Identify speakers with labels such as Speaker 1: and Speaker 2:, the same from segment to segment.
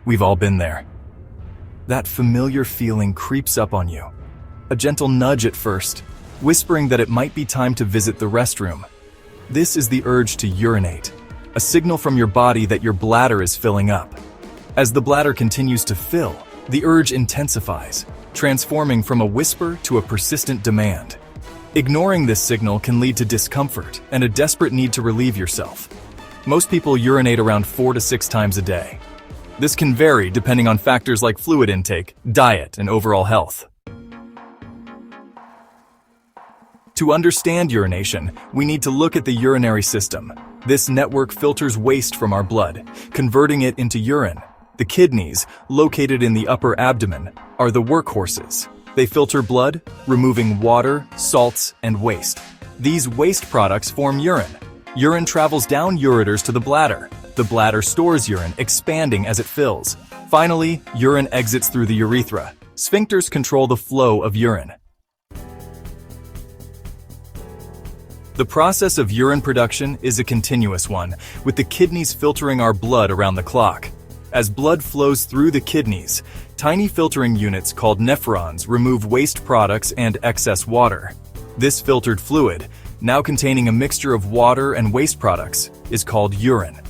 Speaker 1: We've all been there. That familiar feeling creeps up on you. A gentle nudge at first, whispering that it might be time to visit the restroom. This is the urge to urinate, a signal from your body that your bladder is filling up. As the bladder continues to fill, the urge intensifies, transforming from a whisper to a persistent demand. Ignoring this signal can lead to discomfort and a desperate need to relieve yourself. Most people urinate around 4 to 6 times a day. This can vary depending on factors like fluid intake, diet, and overall health. To understand urination, we need to look at the urinary system. This network filters waste from our blood, converting it into urine. The kidneys, located in the upper abdomen, are the workhorses. They filter blood, removing water, salts, and waste. These waste products form urine. Urine travels down ureters to the bladder. The bladder stores urine, expanding as it fills. Finally, urine exits through the urethra. Sphincters control the flow of urine. The process of urine production is a continuous one, with the kidneys filtering our blood around the clock. As blood flows through the kidneys, tiny filtering units called nephrons remove waste products and excess water. This filtered fluid, now containing a mixture of water and waste products, is called urine.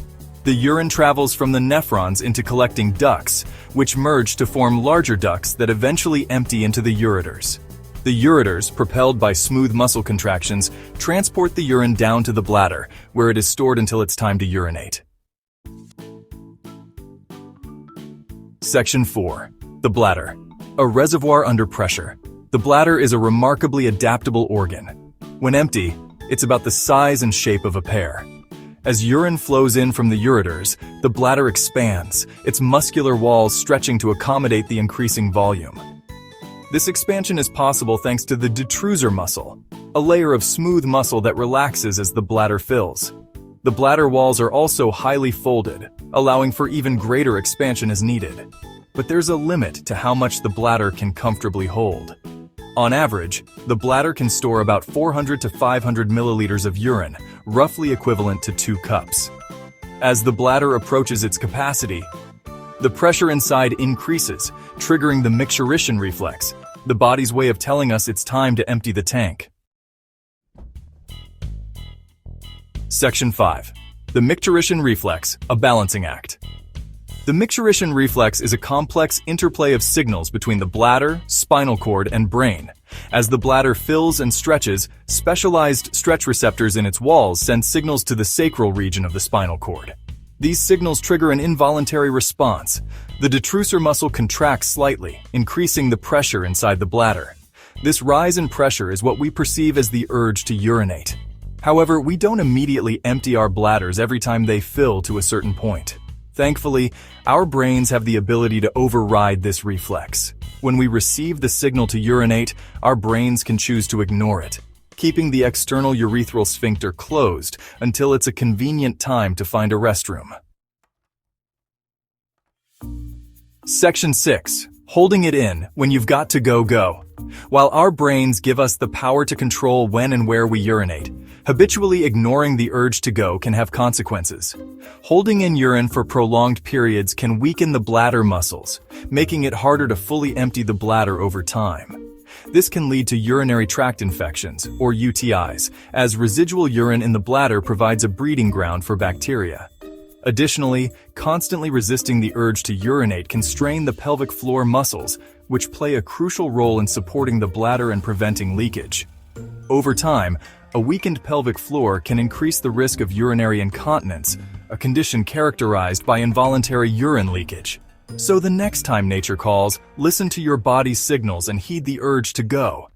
Speaker 1: The urine travels from the nephrons into collecting ducts, which merge to form larger ducts that eventually empty into the ureters. The ureters, propelled by smooth muscle contractions, transport the urine down to the bladder, where it is stored until it's time to urinate. Section 4. The bladder. A reservoir under pressure. The bladder is a remarkably adaptable organ. When empty, it's about the size and shape of a pear. As urine flows in from the ureters, the bladder expands, its muscular walls stretching to accommodate the increasing volume. This expansion is possible thanks to the detrusor muscle, a layer of smooth muscle that relaxes as the bladder fills. The bladder walls are also highly folded, allowing for even greater expansion as needed. But there's a limit to how much the bladder can comfortably hold. On average, the bladder can store about 400 to 500 milliliters of urine, roughly equivalent to 2 cups. As the bladder approaches its capacity, the pressure inside increases, triggering the micturition reflex, the body's way of telling us it's time to empty the tank. Section 5. The micturition reflex, a balancing act. The micturition reflex is a complex interplay of signals between the bladder, spinal cord, and brain. As the bladder fills and stretches, specialized stretch receptors in its walls send signals to the sacral region of the spinal cord. These signals trigger an involuntary response. The detrusor muscle contracts slightly, increasing the pressure inside the bladder. This rise in pressure is what we perceive as the urge to urinate. However, we don't immediately empty our bladders every time they fill to a certain point. Thankfully, our brains have the ability to override this reflex. When we receive the signal to urinate, our brains can choose to ignore it, keeping the external urethral sphincter closed until it's a convenient time to find a restroom. Section 6. Holding it in when you've got to go. While our brains give us the power to control when and where we urinate, habitually ignoring the urge to go can have consequences. Holding in urine for prolonged periods can weaken the bladder muscles, making it harder to fully empty the bladder over time. This can lead to urinary tract infections, or UTIs, as residual urine in the bladder provides a breeding ground for bacteria. Additionally, constantly resisting the urge to urinate can strain the pelvic floor muscles, which play a crucial role in supporting the bladder and preventing leakage. Over time, a weakened pelvic floor can increase the risk of urinary incontinence, a condition characterized by involuntary urine leakage. So the next time nature calls, listen to your body's signals and heed the urge to go.